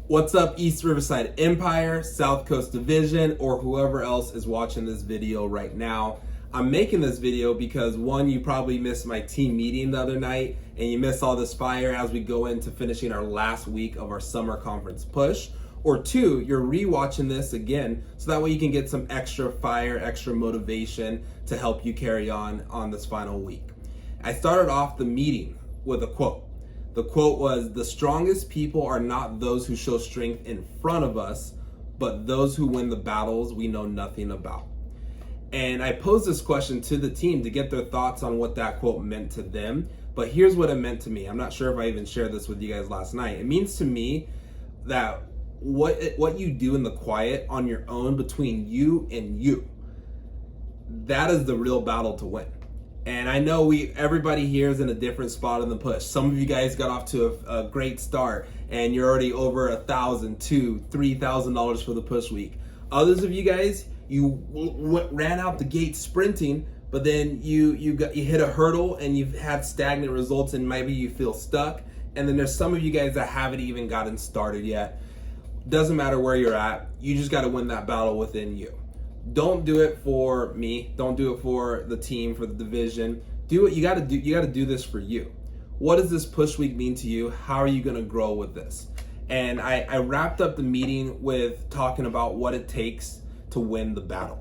What's up, East Riverside Empire, South Coast Division, or whoever else is watching this video right now? I'm making this video because one, you probably missed my team meeting the other night and you missed all this fire as we go into finishing our last week of our summer conference push. Or two, you're rewatching this again so that way you can get some extra fire, extra motivation to help you carry on this final week. I started off the meeting with a quote. The quote was, "The strongest people are not those who show strength in front of us, but those who win the battles we know nothing about." And I posed this question to the team to get their thoughts on what that quote meant to them. But here's what it meant to me. I'm not sure if I even shared this with you guys last night. It means to me that what you do in the quiet on your own between you and you, that is the real battle to win. And I know everybody here is in a different spot in the push. Some of you guys got off to a great start and you're already over $1,000, $2,000, $3,000 for the push week. Others of you guys, you ran out the gate sprinting, but then you hit a hurdle and you've had stagnant results and maybe you feel stuck. And then there's some of you guys that haven't even gotten started yet. Doesn't matter where you're at, you just got to win that battle within you. Don't do it for me. Don't do it for the team, for the division. Do what you got to do. You got to do this for you. What does this push week mean to you? How are you going to grow with this? And I wrapped up the meeting with talking about what it takes to win the battle.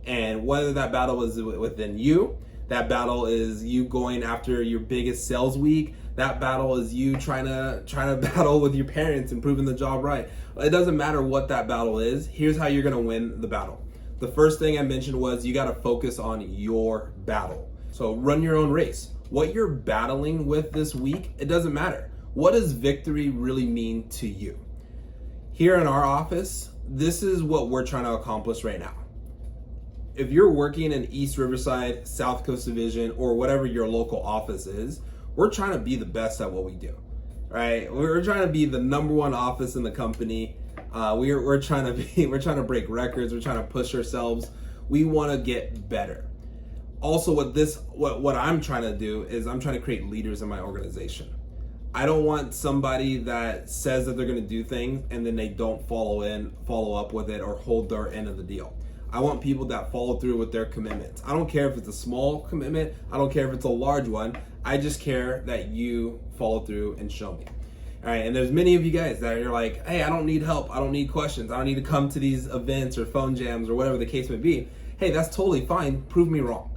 And whether that battle is within you, that battle is you going after your biggest sales week, that battle is you trying to battle with your parents and proving the job right. It doesn't matter what that battle is. Here's how you're going to win the battle. The first thing I mentioned was you got to focus on your battle. So run your own race. What you're battling with this week, it doesn't matter. What does victory really mean to you? Here in our office, this is what we're trying to accomplish right now. If you're working in East Riverside, South Coast Division, or whatever your local office is, we're trying to be the best at what we do, right? We're trying to be the number one office in the company. We're trying to break records. We're trying to push ourselves. We want to get better. Also, what I'm trying to do is I'm trying to create leaders in my organization. I don't want somebody that says that they're going to do things and then they don't follow up with it or hold their end of the deal. I want people that follow through with their commitments. I don't care if it's a small commitment. I don't care if it's a large one. I just care that you follow through and show me. All right, and there's many of you guys that are like, hey, I don't need help. I don't need questions. I don't need to come to these events or phone jams or whatever the case may be. Hey, that's totally fine. Prove me wrong.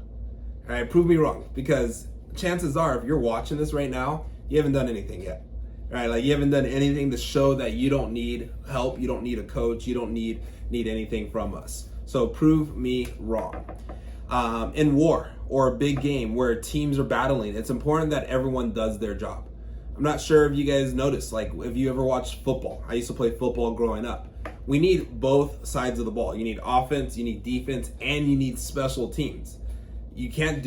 All right, prove me wrong, because chances are if you're watching this right now, you haven't done anything yet. All right, like you haven't done anything to show that you don't need help. You don't need a coach. You don't need anything from us. So prove me wrong. In war or a big game where teams are battling, it's important that everyone does their job. I'm not sure if you guys noticed, like if you ever watched football. I used to play football growing up. We need both sides of the ball. You need offense, you need defense, and you need special teams. You can't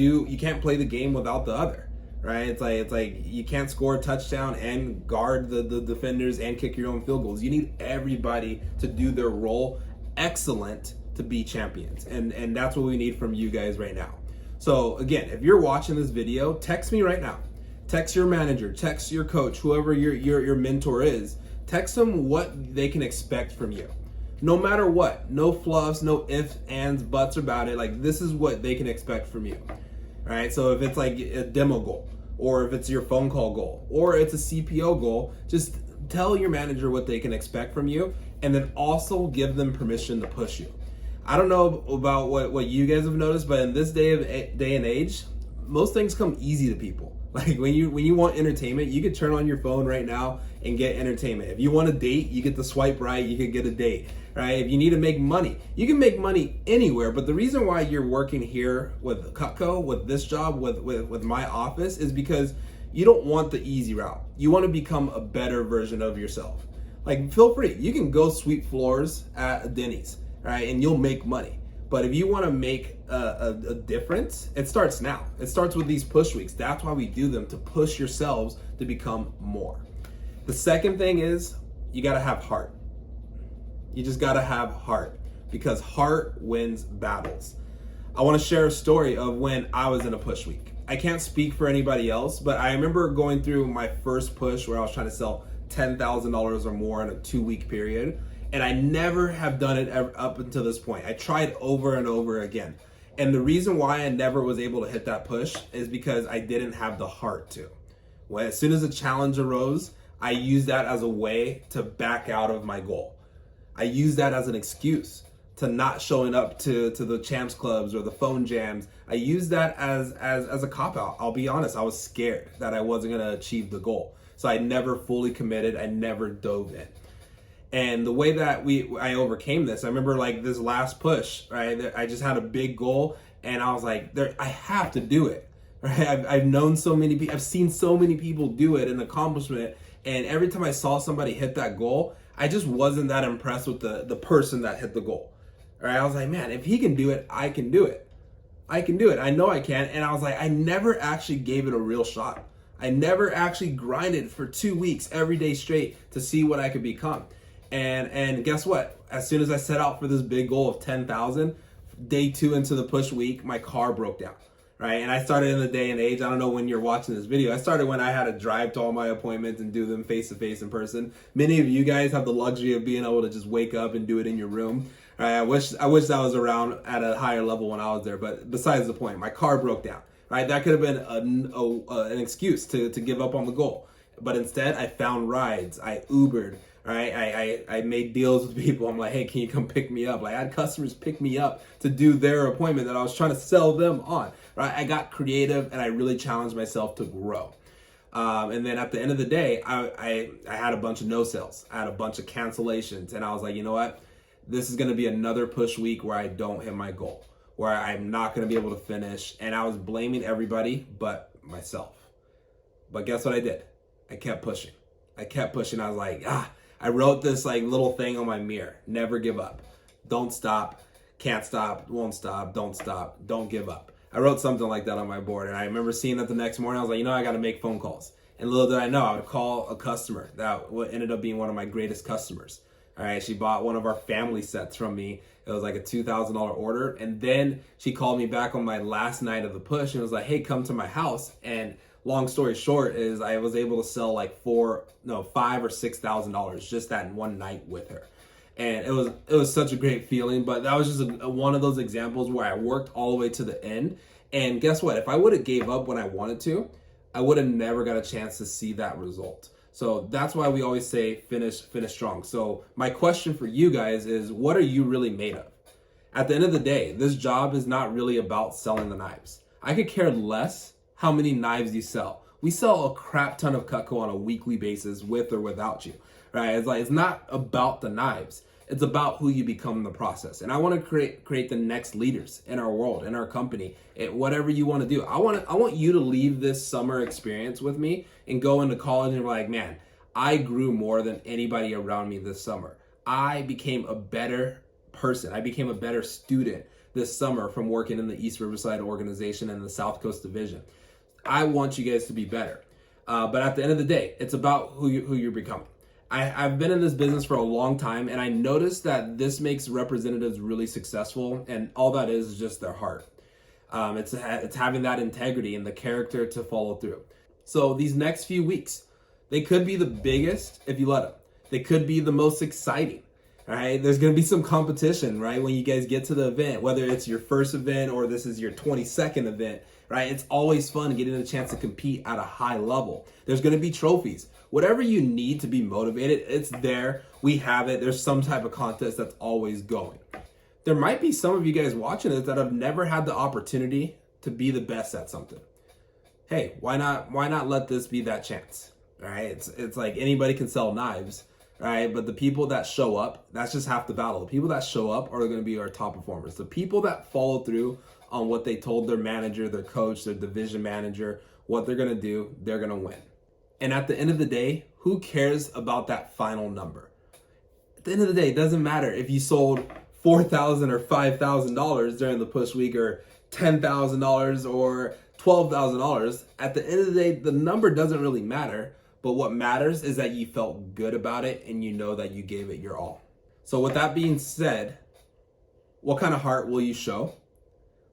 play the game without the other, right? It's like you can't score a touchdown and guard the defenders and kick your own field goals. You need everybody to do their role excellent to be champions. And that's what we need from you guys right now. So again, if you're watching this video, text me right now. Text your manager, text your coach, whoever your mentor is. Text them what they can expect from you. No matter what, no fluffs, no ifs, ands, buts about it. Like, this is what they can expect from you. All right, so if it's like a demo goal, or if it's your phone call goal, or it's a CPO goal, just tell your manager what they can expect from you, and then also give them permission to push you. I don't know about what you guys have noticed, but in this day and age, most things come easy to people. Like when you want entertainment, you could turn on your phone right now and get entertainment. If you want a date, you get the swipe right, you could get a date, right? If you need to make money, you can make money anywhere. But the reason why you're working here with Cutco, with this job, with my office, is because you don't want the easy route. You want to become a better version of yourself. Like, feel free. You can go sweep floors at Denny's, right? And you'll make money. But if you want to make a difference, it starts now. It starts with these push weeks. That's why we do them, to push yourselves to become more. The second thing is you got to have heart. You just got to have heart, because heart wins battles. I want to share a story of when I was in a push week. I can't speak for anybody else, but I remember going through my first push where I was trying to sell $10,000 or more in a 2-week period. And I never have done it ever up until this point. I tried over and over again. And the reason why I never was able to hit that push is because I didn't have the heart to. When, as soon as a challenge arose, I used that as a way to back out of my goal. I used that as an excuse to not showing up to the champs clubs or the phone jams. I used that as a cop-out. I'll be honest, I was scared that I wasn't gonna achieve the goal. So I never fully committed, I never dove in. And the way that I overcame this, I remember like this last push, right? I just had a big goal and I was like, I have to do it, right? I've known so many people, I've seen so many people do it, an accomplishment. And every time I saw somebody hit that goal, I just wasn't that impressed with the person that hit the goal. Right? I was like, man, if he can do it, I can do it. I can do it. I know I can. And I was like, I never actually gave it a real shot. I never actually grinded for 2 weeks every day straight to see what I could become. And guess what? As soon as I set out for this big goal of 10,000, day 2 into the push week, my car broke down. Right? And I started in the day and age. I don't know when you're watching this video. I started when I had to drive to all my appointments and do them face to face in person. Many of you guys have the luxury of being able to just wake up and do it in your room. Right? I wish that was around at a higher level when I was there. But besides the point, my car broke down. Right? That could have been an excuse to give up on the goal. But instead, I found rides. I Ubered. Right? I made deals with people. I'm like, hey, can you come pick me up? Like, I had customers pick me up to do their appointment that I was trying to sell them on. Right? I got creative and I really challenged myself to grow. And then at the end of the day, I had a bunch of no sales. I had a bunch of cancellations. And I was like, you know what? This is going to be another push week where I don't hit my goal, where I'm not going to be able to finish. And I was blaming everybody but myself. But guess what I did? I kept pushing. I was like, I wrote this like little thing on my mirror. Never give up. Don't stop. Can't stop. Won't stop. Don't stop. Don't give up. I wrote something like that on my board. And I remember seeing it the next morning. I was like, I got to make phone calls. And little did I know, I would call a customer that ended up being one of my greatest customers. All right. She bought one of our family sets from me. It was like a $2,000 order. And then she called me back on my last night of the push and was like, hey, come to my house. And long story short is I was able to sell like $5,000 or $6,000 just that one night with her. And it was such a great feeling, but that was just one of those examples where I worked all the way to the end. And guess what? If I would have gave up when I wanted to, I would have never got a chance to see that result. So that's why we always say finish strong. So my question for you guys is, what are you really made of? At the end of the day, this job is not really about selling the knives. I could care less how many knives you sell. We sell a crap ton of Cutco on a weekly basis with or without you, right? It's not about the knives. It's about who you become in the process. And I want to create the next leaders in our world, in our company, whatever you want to do. I want you to leave this summer experience with me and go into college and be like, man, I grew more than anybody around me this summer. I became a better person. I became a better student this summer from working in the East Riverside organization and the South Coast division. I want you guys to be better. But at the end of the day, it's about who you're becoming. I've been in this business for a long time, and I noticed that this makes representatives really successful, and all that is just their heart. It's having that integrity and the character to follow through. So these next few weeks, they could be the biggest if you let them. They could be the most exciting. All right, there's going to be some competition, right? When you guys get to the event, whether it's your first event or this is your 22nd event, right? It's always fun getting a chance to compete at a high level. There's going to be trophies. Whatever you need to be motivated, it's there. We have it. There's some type of contest that's always going. There might be some of you guys watching this that have never had the opportunity to be the best at something. Hey, why not let this be that chance? All right, it's like anybody can sell knives, right? But the people that show up, that's just half the battle. The people that show up are going to be our top performers. The people that follow through on what they told their manager, their coach, their division manager, what they're going to do, they're going to win. And at the end of the day, who cares about that final number? At the end of the day, it doesn't matter if you sold $4,000 or $5,000 during the push week or $10,000 or $12,000. At the end of the day, the number doesn't really matter. But what matters is that you felt good about it and you know that you gave it your all. So with that being said, what kind of heart will you show?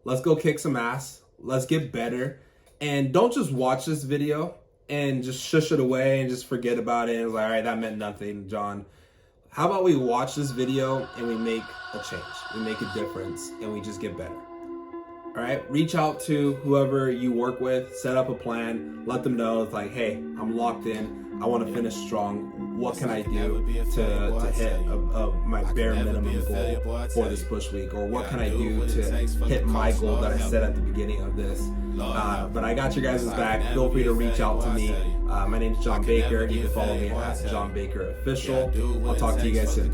Let's go kick some ass. Let's get better. And don't just watch this video. and just shush it away and just forget about it. And it's like, all right, that meant nothing, John. How about we watch this video and we make a change, we make a difference, and we just get better. All right, reach out to whoever you work with, set up a plan, let them know it's like, hey, I'm locked in, I want to finish strong. What can I do to hit my bare minimum goal for this push week? Or what can I do to hit my goal that I set at the beginning of this? But I got your guys' back. Feel free to reach out to me. My name is John Baker. You can follow me at John Baker Official. I'll talk to you guys soon.